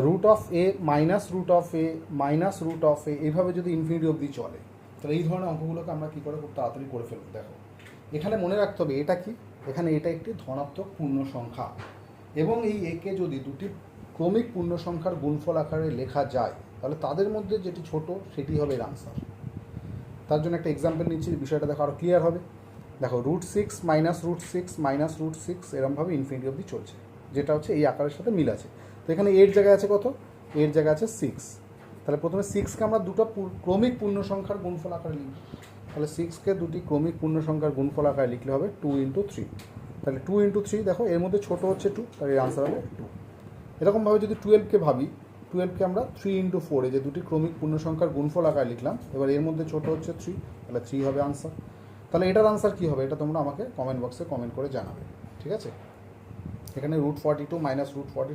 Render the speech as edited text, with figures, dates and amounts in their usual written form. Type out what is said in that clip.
Root of A minus root of A minus root of A এইভাবে যদি infinity অবধি চলে, তাহলে এই ধরনের অঙ্কগুলোকে আমরা কী করে খুব তাড়াতাড়ি করে ফেলব। দেখো এখানে মনে রাখতে হবে এটা কি, এখানে এটা একটি ধনাত্মক পূর্ণ সংখ্যা, এবং এই একে যদি দুটি ক্রমিক পূর্ণ সংখ্যার গুণফল আকারে লেখা যায়, তাহলে তাদের মধ্যে যেটি ছোট সেটি হবে এর আনসার। তার জন্য একটা এক্সাম্পল নিচ্ছি, বিষয়টা দেখো আরও ক্লিয়ার হবে। দেখো √6 মাইনাস √6 মাইনাস √6 এরমভাবে ইনফিনিটি অবধি চলছে, যেটা হচ্ছে এই আকারের সাথে মিল আছে। তো এখানে এর জায়গায় আছে কত, এর জায়গায় আছে 6। তাহলে প্রথমে 6কে আমরা দুটো ক্রমিক পূর্ণ সংখ্যার গুণফল আকারে লিখব। তাহলে 6কে দুটি ক্রমিক পূর্ণ সংখ্যার গুণফল আকারে লিখলে হবে 2 × 3। তাহলে 2 × 3, দেখো এর মধ্যে ছোটো হচ্ছে 2, তাহলে এর আনসার হবে 2। এরকমভাবে যদি 12কে ভাবি, 12কে আমরা 3 × 4, এই যে দুটি ক্রমিক পূর্ণ সংখ্যার গুণফল আকারে লিখলাম, এবার এর মধ্যে ছোটো হচ্ছে 3, তাহলে 3 হবে আনসার। তাহলে এটার আনসার কী হবে, এটা তোমরা আমাকে কমেন্ট বক্সে কমেন্ট করে জানাবে, ঠিক আছে। এখানে √42 মাইনাস √42